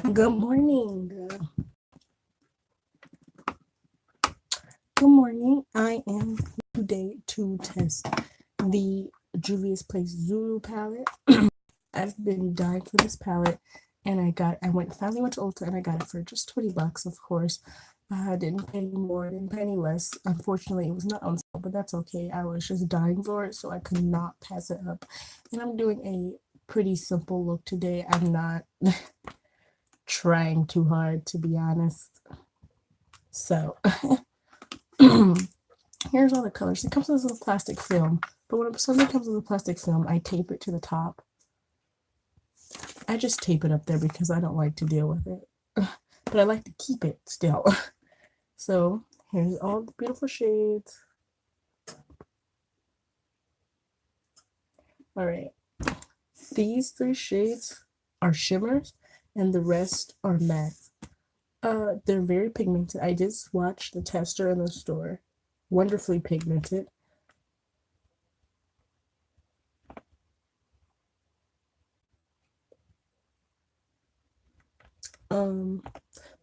Good morning. Good morning. I am today to test the Juvias Place Zulu palette. I've been dying for this palette, and finally went to Ulta and I got it for just $20. Of course, I didn't pay any more, didn't pay any less. Unfortunately, it was not on sale, but that's okay. I was just dying for it, so I could not pass it up. And I'm doing a pretty simple look today. I'm not trying too hard, to be honest. So here's all the colors. It comes with a plastic film, but when something comes with a plastic film, I tape it to the top. I just tape it up there because I don't like to deal with it, but I like to keep it still. So here's all the beautiful shades. All right, these three shades are shimmers, and the rest are matte. They're very pigmented. I did swatch the tester in the store. Wonderfully pigmented. Um,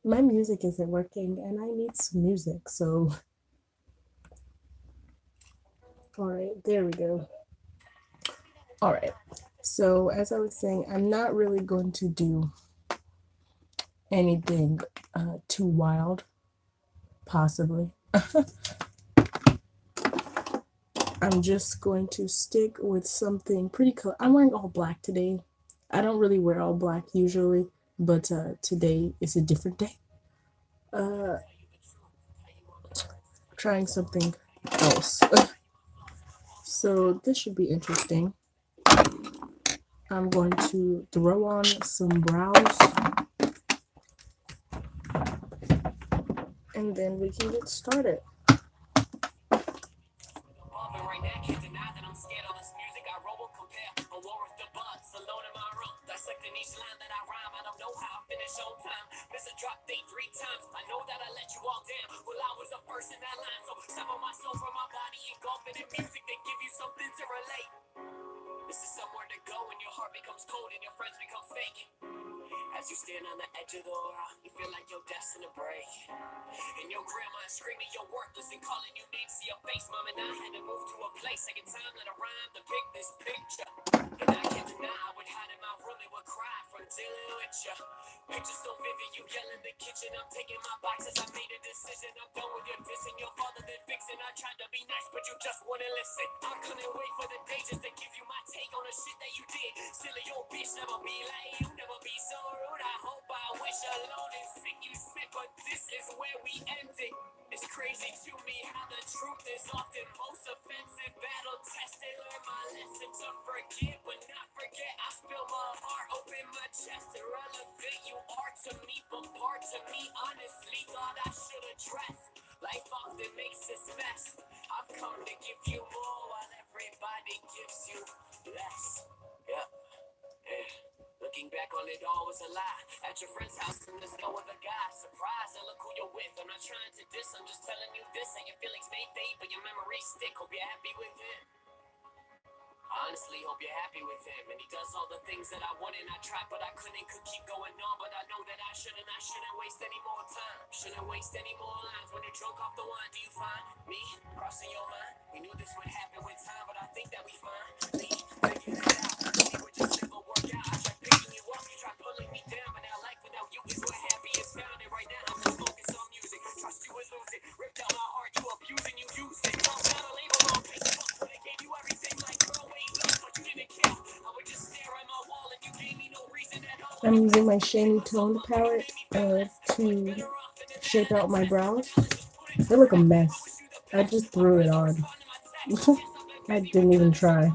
my music isn't working, and I need some music. So, all right, there we go. All right. So, as I was saying, I'm not really going to do anything too wild, possibly. I'm just going to stick with something pretty cool. I'm wearing all black today. I don't really wear all black usually, but today is a different day. Uh, trying something else. So this should be interesting. I'm going to throw on some brows and then we can get started. I'm using my shiny toned palette to shape out my brows. They look a mess. I just threw it on. I didn't even try.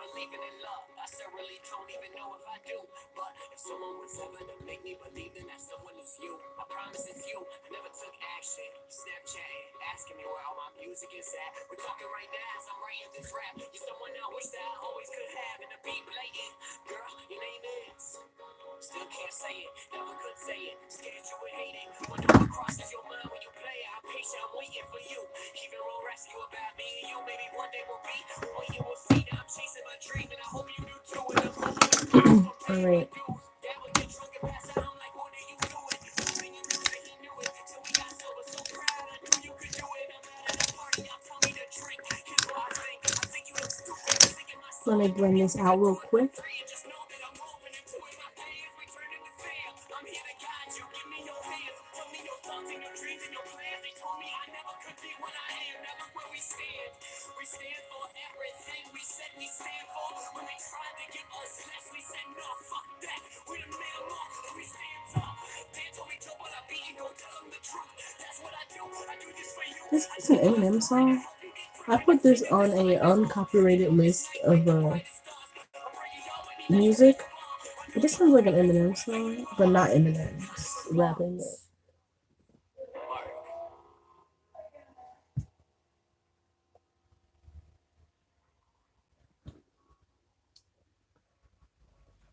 believing in love. I certainly don't even know if I do. But if someone was ever to make me believe, then that someone is you. I promise it's you. I never took action. Snapchat asking me where all my music is at. We're talking right now as I'm writing this rap. You're someone I wish that I always could have. And to be blatant, girl, your name is. Still can't say it, never could say it. Scared you would hate it. Wonder what crosses your mind when you play it. I'm patient, I'm waiting for you. Even roll rescue about me and you. Maybe one day we'll be. One year we'll see. Now I'm chasing my dream and I hope you do too. And I'm hoping to do. I'm paying my dues. Dad would get drunk and pass out. I'm like, what do you do it? Something you knew that he knew it. So we got sober, so proud. I knew you could do it. I'm out at a party. Y'all tell me to drink. Here's what I think. I think you look stupid. Singing my Let song. me blend this out real quick. Just know that I'm open into it. My pants returning to fail. I'm here to guide you. Give me your hands. Tell me your thoughts and your dreams and your plans. They told me I never could be what I am. Now look where we stand. We stand for everything we said we stand for. When they tried to give us less, we said no, fuck that. We done made them up and we stand tall. Dan told me to what I be and go tell them the truth. That's what I do. I do this for you. This is an Eminem song. I put this on a uncopyrighted list of music. But this sounds like an Eminem song, but not Eminem rapping it.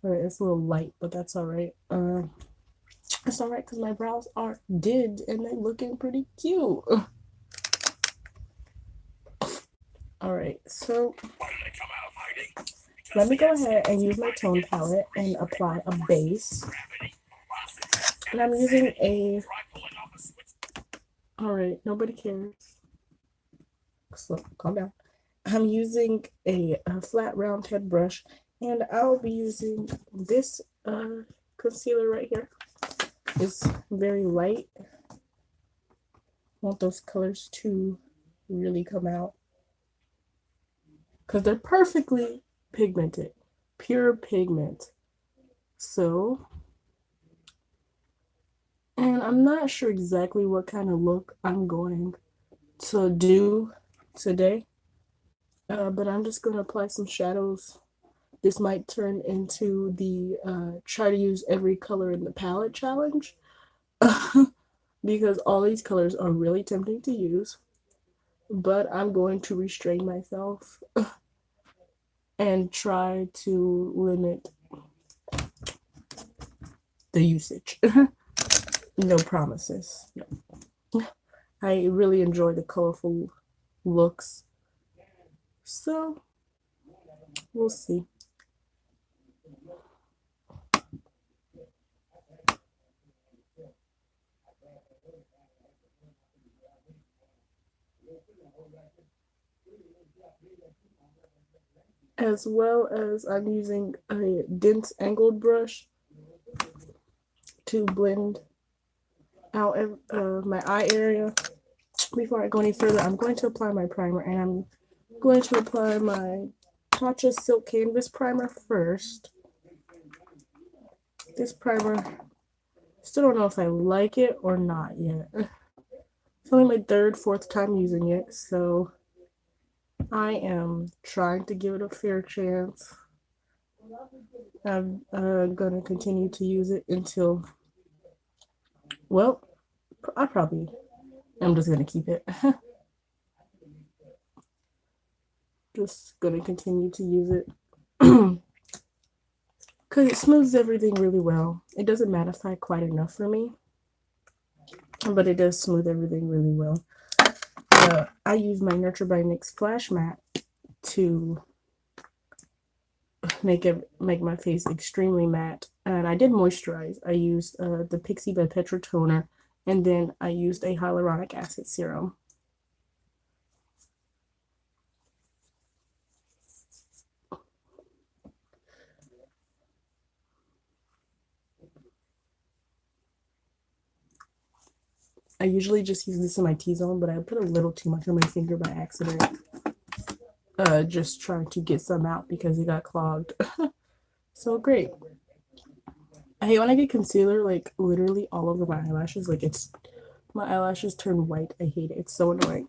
Alright, it's a little light, but that's alright. It's alright because my brows are did and they're looking pretty cute. Alright, so let me go ahead and use my tone palette and apply a base. And I'm using a... Alright, nobody cares. So, calm down. I'm using a flat round head brush, and I'll be using this concealer right here. It's very light. Want those colors to really come out because they're perfectly pigmented, pure pigment. So, and I'm not sure exactly what kind of look I'm going to do today, but I'm just going to apply some shadows. This might turn into the try to use every color in the palette challenge because all these colors are really tempting to use, but I'm going to restrain myself and try to limit the usage. No promises. No. I really enjoy the colorful looks, so we'll see. As well as I'm using a dense angled brush to blend out my eye area. Before I go any further, I'm going to apply my primer, and I'm going to apply my Tatcha Silk Canvas Primer first. This primer, still don't know if I like it or not yet. It's only my third, fourth time using it, so I am trying to give it a fair chance. I'm gonna continue to use it until, well, I'm just gonna keep it. Just gonna continue to use it because it smooths everything really well. It doesn't mattify quite enough for me, but it does smooth everything really well. I use my Nurture by NYX Flash Matte to make my face extremely matte, and I did moisturize. I used the Pixie by Petra toner, and then I used a hyaluronic acid serum. I usually just use this in my T-zone, but I put a little too much on my finger by accident. Just trying to get some out because it got clogged. So great. I hate when I get concealer like literally all over my eyelashes. Like my eyelashes turn white. I hate it. It's so annoying.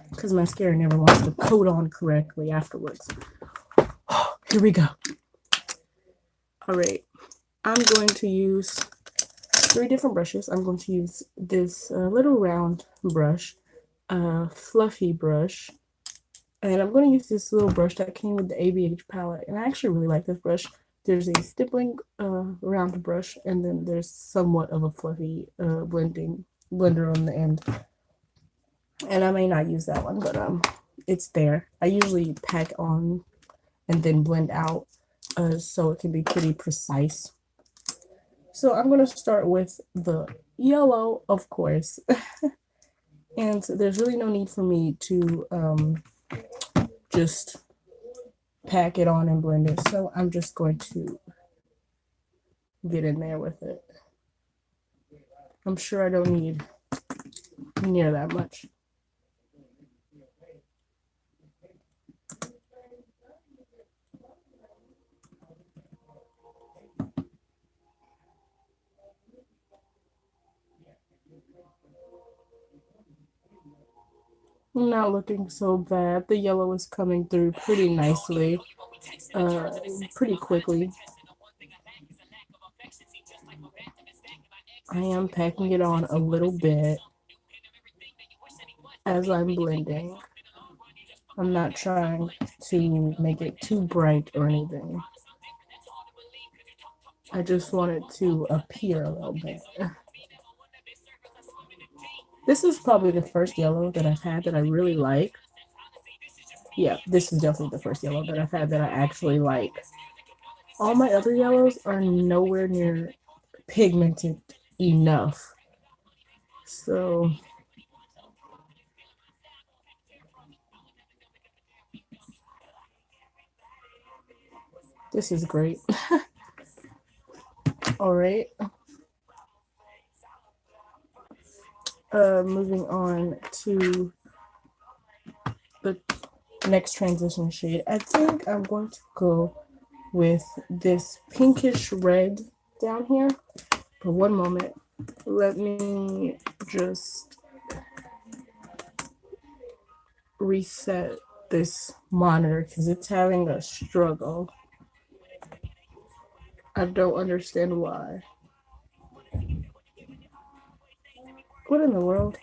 Because mascara never wants to coat on correctly afterwards. Here we go. All right. I'm going to use 3 different brushes. I'm going to use this little round brush, fluffy brush, and I'm going to use this little brush that came with the ABH palette. And I actually really like this brush. There's a stippling round brush, and then there's somewhat of a fluffy blender on the end. And I may not use that one, but it's there. I usually pack on and then blend out so it can be pretty precise. So I'm going to start with the yellow, of course. And there's really no need for me to just pack it on and blend it. So I'm just going to get in there with it. I'm sure I don't need near that much. Not looking so bad. The yellow is coming through pretty nicely, pretty quickly. I am packing it on a little bit as I'm blending. I'm not trying to make it too bright or anything. I just want it to appear a little bit. This is probably the first yellow that I've had that I really like. Yeah, this is definitely the first yellow that I've had that I actually like. All my other yellows are nowhere near pigmented enough. So this is great. All right. Moving on to the next transition shade. I think I'm going to go with this pinkish red down here. For one moment, let me just reset this monitor because it's having a struggle. I don't understand why. What in the world?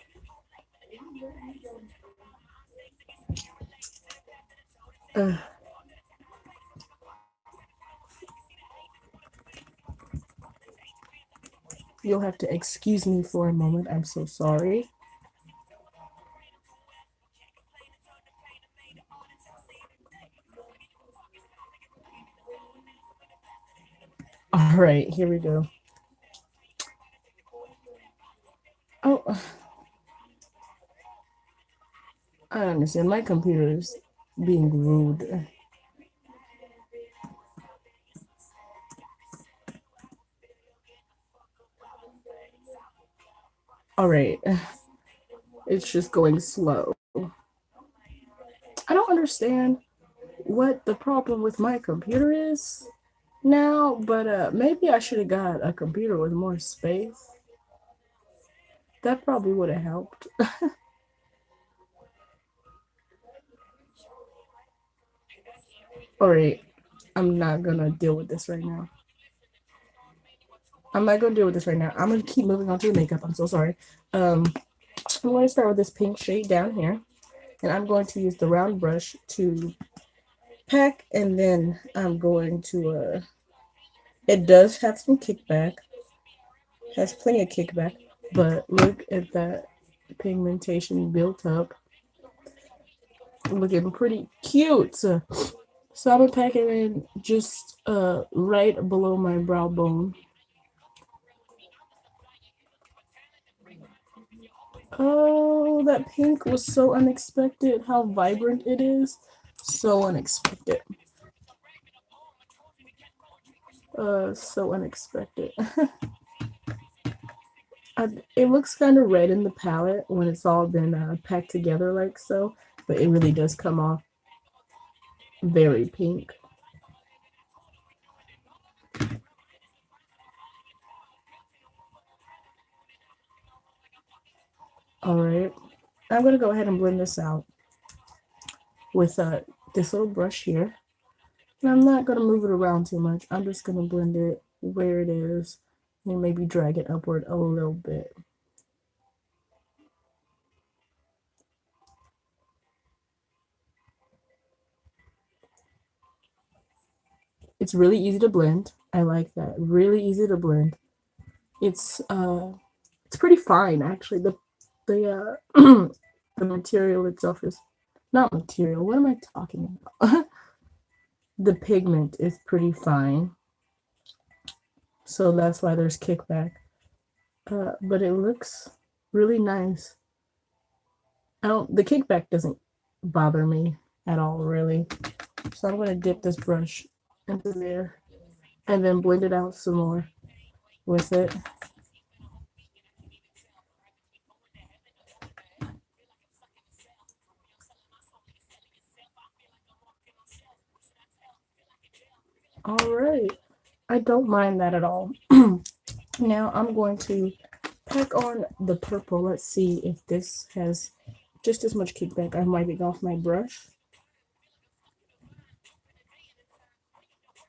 You'll have to excuse me for a moment. I'm so sorry. All right, here we go. Oh, I understand. My computer is being rude. All right. It's just going slow. I don't understand what the problem with my computer is now, but maybe I should have got a computer with more space. That probably would have helped. All right. I'm not gonna deal with this right now. I'm not gonna deal with this right now. I'm gonna keep moving on to the makeup. I'm so sorry. I'm going to start with this pink shade down here, and I'm going to use the round brush to pack, and then I'm going to. It does have some kickback, has plenty of kickback, but look at that pigmentation built up, looking pretty cute. So I'm gonna pack it in just right below my brow bone. Oh, that pink was so unexpected. How vibrant it is. So unexpected. So unexpected. It looks kind of red in the palette when it's all been packed together like so, but it really does come off very pink. All right, I'm going to go ahead and blend this out with this little brush here. And I'm not going to move it around too much. I'm just going to blend it where it is and maybe drag it upward a little bit. It's really easy to blend. I like that. Really easy to blend. It's pretty fine actually. The the material itself is not material. What am I talking about? The pigment is pretty fine. So that's why there's kickback. But it looks really nice. The kickback doesn't bother me at all really. So I'm gonna dip this brush into there and then blend it out some more with it. All right. I don't mind that at all. Now I'm going to pack on the purple. Let's see if this has just as much kickback. I'm wiping off my brush.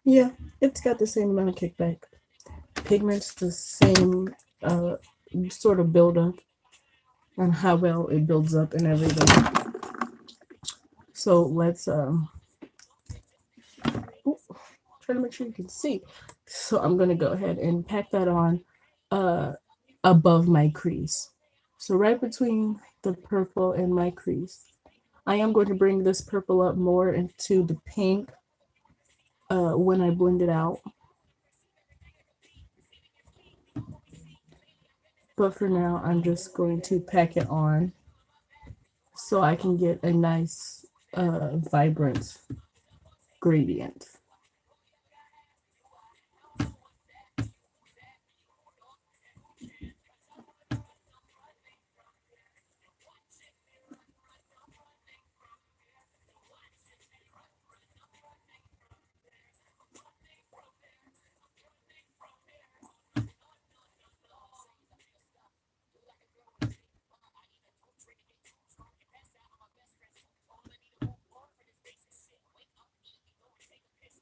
Yeah, it's got the same amount of kickback. Pigment's the same sort of build up and how well it builds up and everything. So let's try to make sure you can see. So I'm gonna go ahead and pack that on above my crease. So right between the purple and my crease. I am going to bring this purple up more into the pink when I blend it out. But for now, I'm just going to pack it on so I can get a nice vibrant gradient.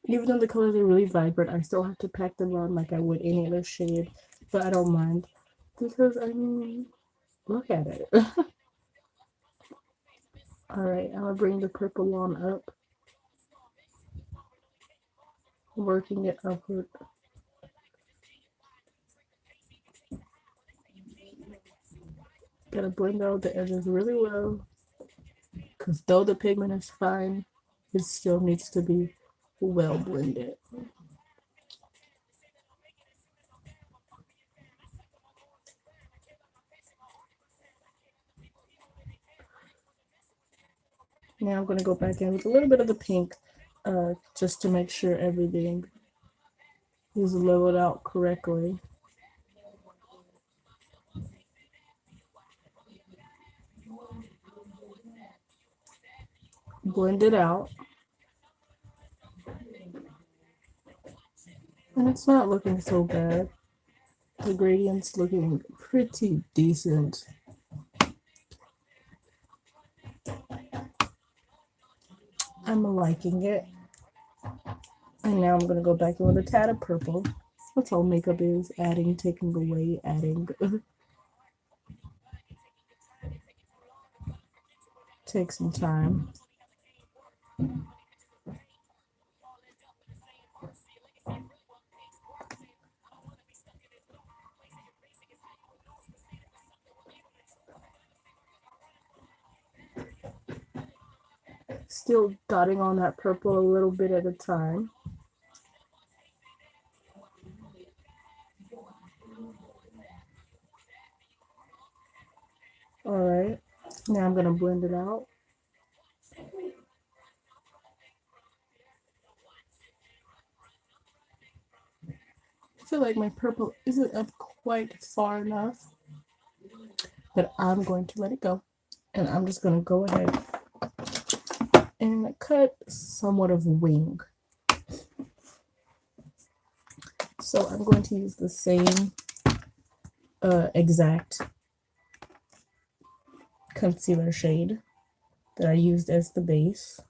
Even though the colors are really vibrant, I still have to pack them on like I would any other shade, but I don't mind because I mean, look at it. All right, I'm gonna bring the purple on up, working it upward. Gotta blend out the edges really well because though the pigment is fine, it still needs to be well blended. Now I'm going to go back in with a little bit of the pink just to make sure everything is leveled out correctly. Blend it out. And it's not looking so bad. The gradient's looking pretty decent. I'm liking it. And now I'm going to go back in with a tad of purple. That's all makeup is, adding, taking away, adding. Take some time. Still dotting on that purple a little bit at a time. Alright, now I'm going to blend it out. I feel like my purple isn't up quite far enough, but I'm going to let it go. And I'm just going to go ahead and cut somewhat of wing. So I'm going to use the same exact concealer shade that I used as the base.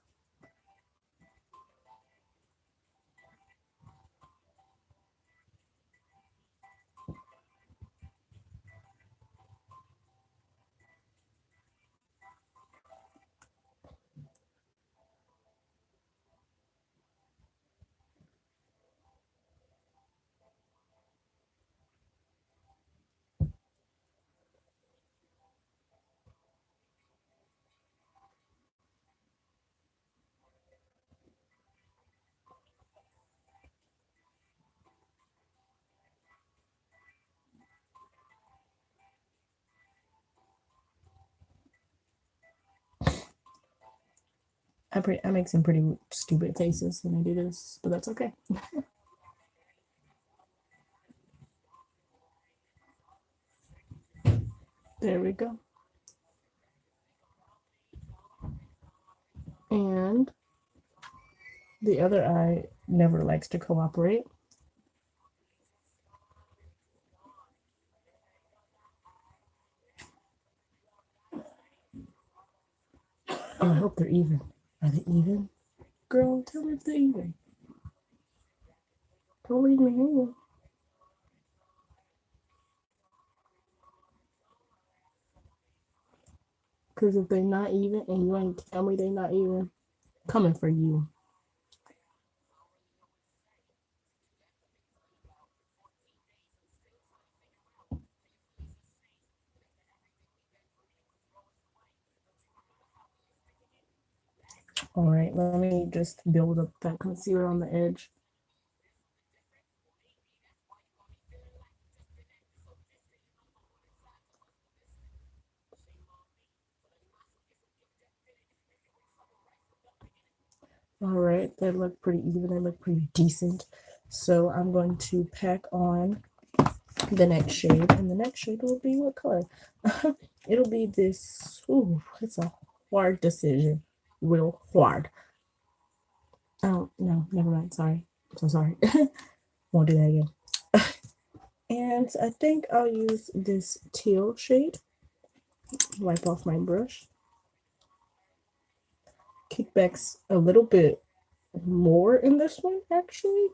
I make some pretty stupid faces when I do this, but that's okay. There we go. And the other eye never likes to cooperate. Oh, I hope they're even. Are they even? Girl, tell me if they're even. Don't leave me hanging. Because if they're not even and you ain't tell me they're not even, coming for you. All right, let me just build up that concealer on the edge. All right, they look pretty even. They look pretty decent. So I'm going to pack on the next shade, and the next shade will be what color? It'll be this. Ooh, it's a hard decision. Real hard. Oh no, never mind. Sorry. I'm so sorry. Won't do that again. And I think I'll use this teal shade. Wipe off my brush. Kickbacks a little bit more in this one actually.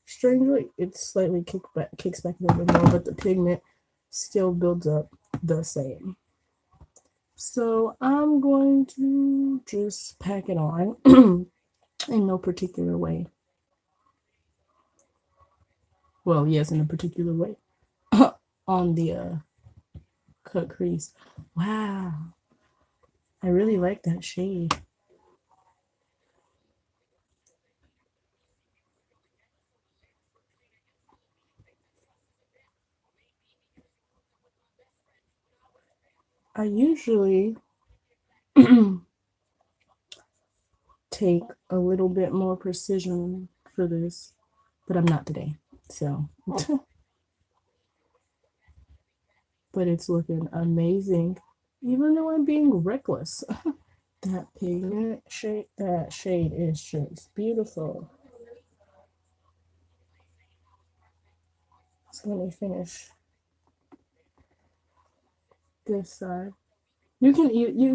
Strangely, it slightly kicks back a little bit more, but the pigment still builds up the same. So I'm going to just pack it on in no particular way. Well, yes, in a particular way. On the cut crease. Wow. I really like that shade. I usually take a little bit more precision for this, but I'm not today. So, but it's looking amazing, even though I'm being reckless. That pigment shade, that shade is just beautiful. So let me finish this side. You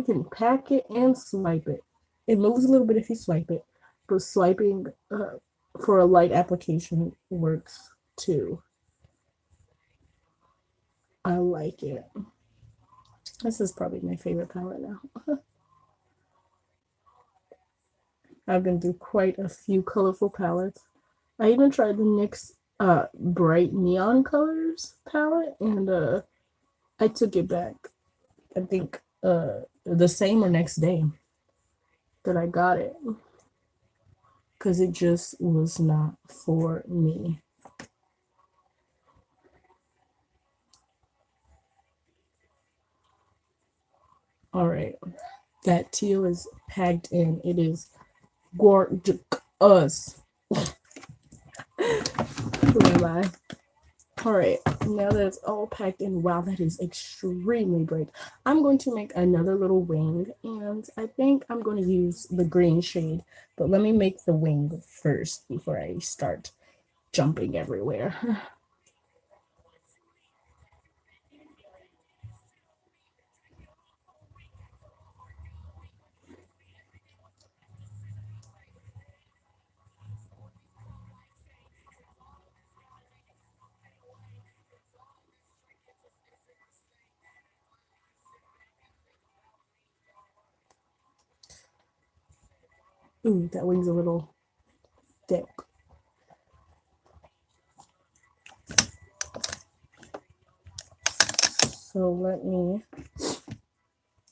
can pack it and swipe it. It moves a little bit if you swipe it, but swiping for a light application works too. I like it. This is probably my favorite palette now. I've been through quite a few colorful palettes. I even tried the NYX bright neon colors palette, and I took it back. I think the same or next day that I got it, because it just was not for me. All right, that teal is packed in. It is gorgeous. Who am I? All right, now that it's all packed in, wow, that is extremely bright. I'm going to make another little wing, and I think I'm going to use the green shade, but let me make the wing first before I start jumping everywhere. Ooh, that wing's a little thick. So let me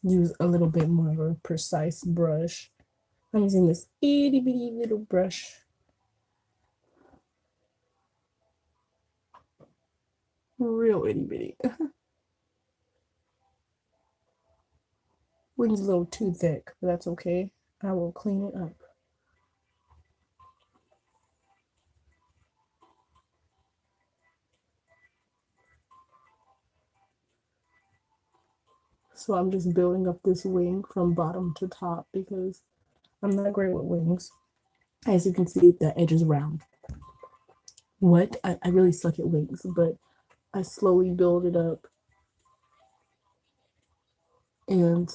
use a little bit more of a precise brush. I'm using this itty bitty little brush. Real itty bitty. Wing's a little too thick, but that's okay. I will clean it up. So I'm just building up this wing from bottom to top because I'm not great with wings. As you can see, the edge is round. What? I really suck at wings, but I slowly build it up and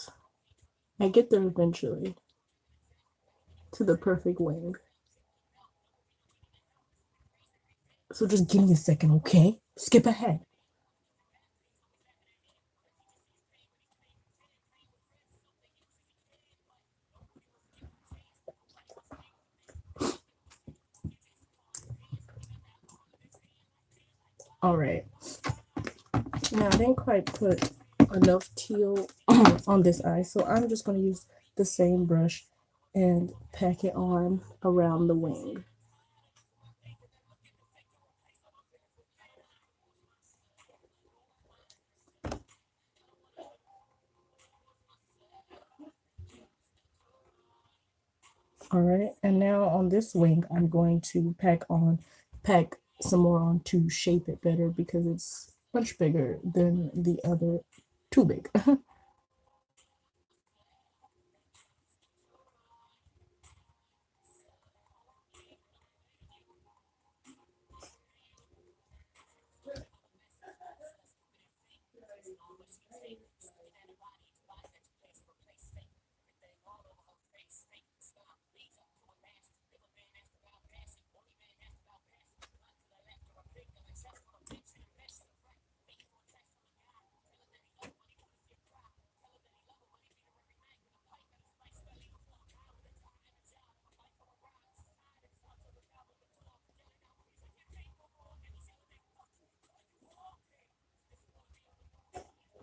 I get there eventually to the perfect wing. So just give me a second, okay? Skip ahead. All right. Now I didn't quite put enough teal on this eye, so I'm just going to use the same brush and pack it on around the wing. All right, and now on this wing, I'm going to pack some more on to shape it better because it's much bigger than the other, too big.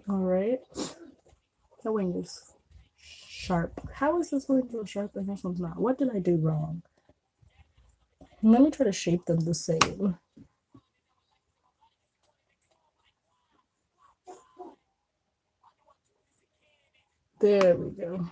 All right, the wing is sharp. How is this wing so sharp and this one's not? What did I do wrong? Let me try to shape them the same. There we go.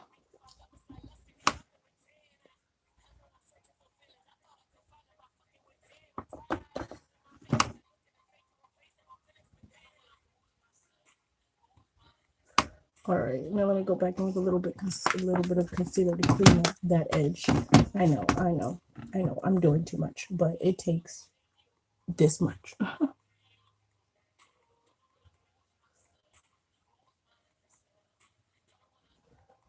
All right, now let me go back in with a little bit of concealer to clean up that edge. I know. I'm doing too much, but it takes this much. All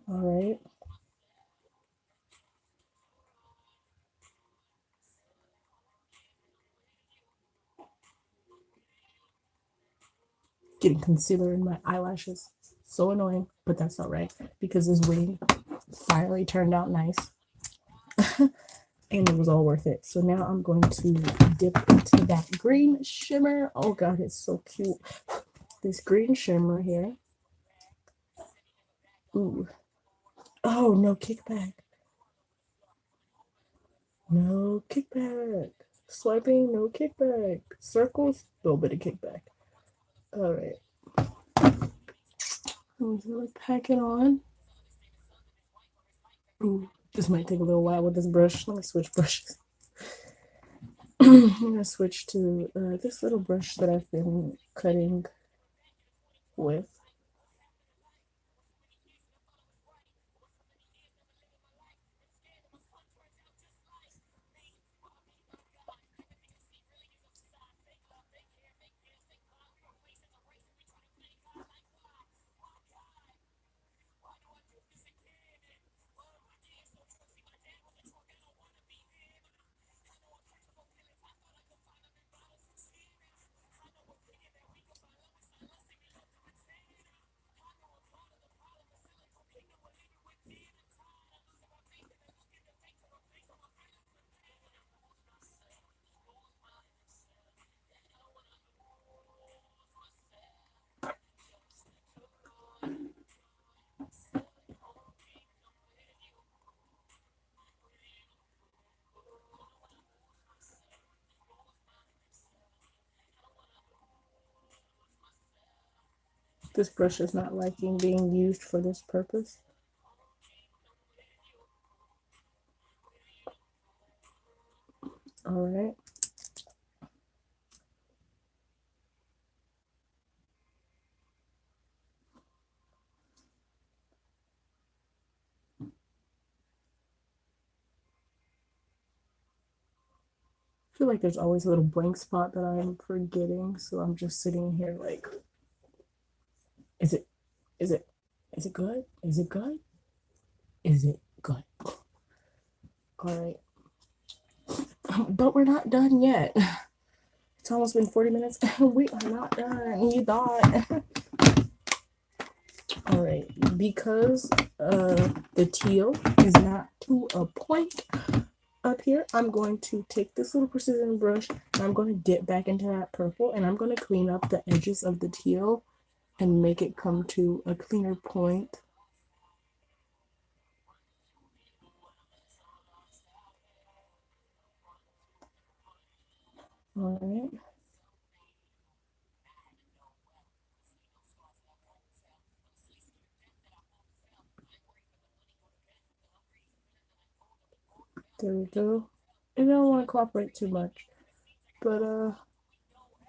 right. Getting concealer in my eyelashes. So annoying, but that's all right because this wing finally turned out nice and it was all worth it. So now I'm going to dip into that green shimmer. Oh god, it's so cute. This green shimmer here. Ooh. Oh, no kickback. No kickback. Swiping, no kickback. Circles, little bit of kickback. All right. I'm gonna pack it on. Ooh, this might take a little while with this brush. Let me switch brushes. I'm gonna switch to this little brush that I've been cutting with. This brush is not liking being used for this purpose. All right. I feel like there's always a little blank spot that I'm forgetting, so I'm just sitting here like, is it, is it, is it good? Is it good? Is it good? All right. But we're not done yet. It's almost been 40 minutes. We are not done. You thought. All right. Because the teal is not to a point up here, I'm going to take this little precision brush and I'm going to dip back into that purple and I'm going to clean up the edges of the teal and make it come to a cleaner point. All right. There we go. And I don't want to cooperate too much, but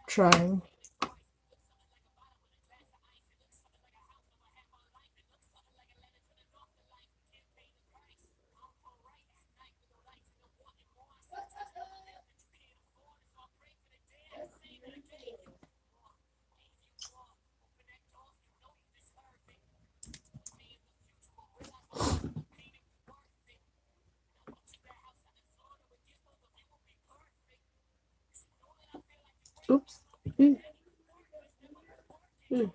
trying. Oops. Mm. Mm.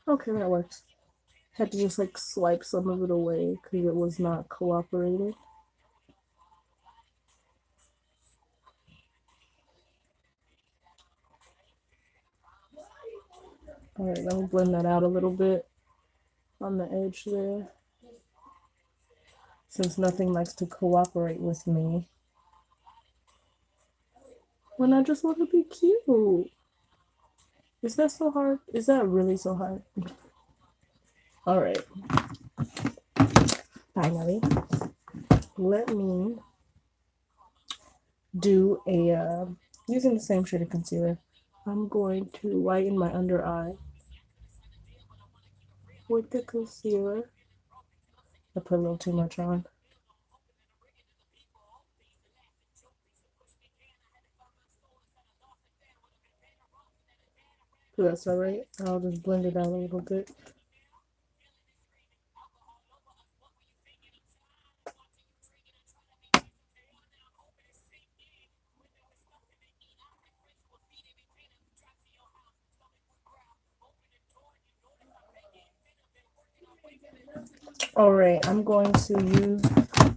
Okay, that works. Had to just like swipe some of it away because it was not cooperating. All right, let me blend that out a little bit on the edge there. Since nothing likes to cooperate with me. When I just want to be cute. Is that so hard? Is that really so hard? All right. Finally, let me do using the same shade of concealer. I'm going to whiten my under eye with the concealer. I put a little too much on. So that's all right. I'll just blend it out a little bit. All right, I'm going to use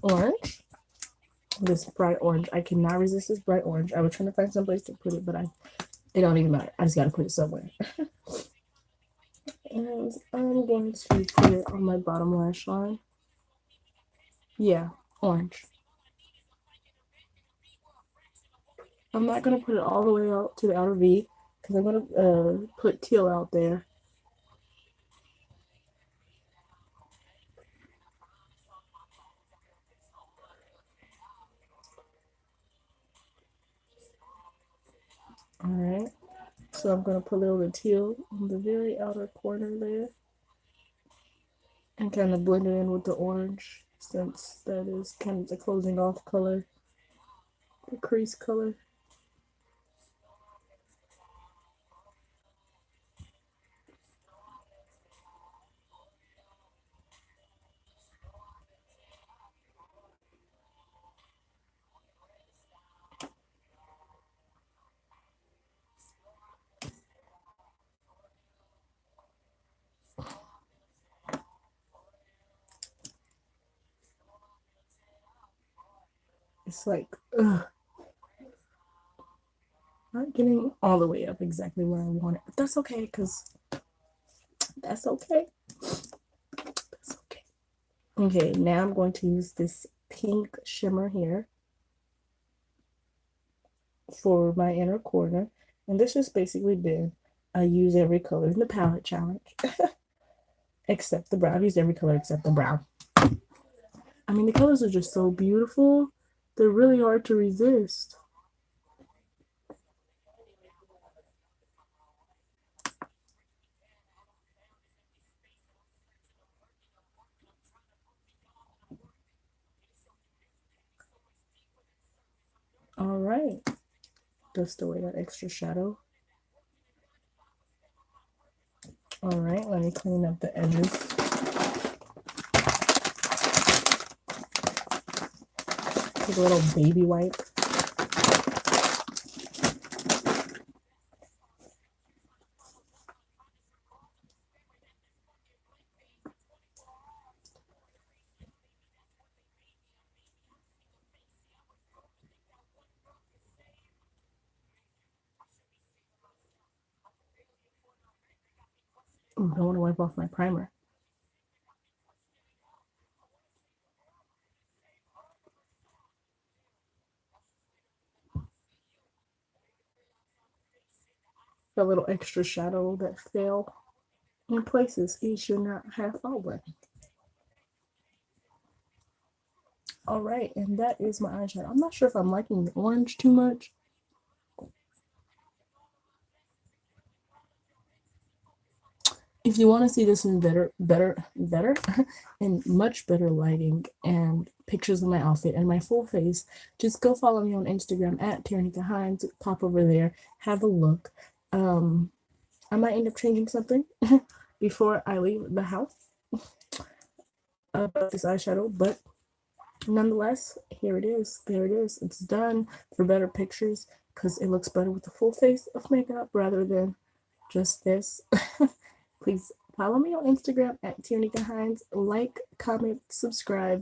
orange. This bright orange. I cannot resist this bright orange. I was trying to find some place to put it, but it don't even matter. I just gotta put it somewhere. And I'm going to put it on my bottom lash line. Yeah, orange. I'm not gonna put it all the way out to the outer V because I'm gonna put teal out there. All right. So I'm gonna put a little bit of teal on the very outer corner there, and kind of blend it in with the orange since that is kind of the closing off color, the crease color. It's like, ugh, not getting all the way up exactly where I want it, but that's okay because that's okay. That's okay. Okay, now I'm going to use this pink shimmer here for my inner corner, and this has basically been I use every color in the palette challenge. Except the brown. I use every color except the brown. I mean, the colors are just so beautiful. They're really hard to resist. All right. Dust away that extra shadow. All right, let me clean up the edges. Take a little baby wipe. Ooh, don't want to wipe off my primer. A little extra shadow that fell in places it should not have fallen. All right, and that is my eyeshadow. I'm not sure if I'm liking the orange too much. If you want to see this in better, in much better lighting and pictures of my outfit and my full face, just go follow me on Instagram at Terrinikka Hines. Pop over there, have a look. I might end up changing something before I leave the house about this eyeshadow, but nonetheless, here it is. There it is. It's done for better pictures because it looks better with the full face of makeup rather than just this. Please follow me on Instagram at Terrinikka Hines. Like, comment, subscribe,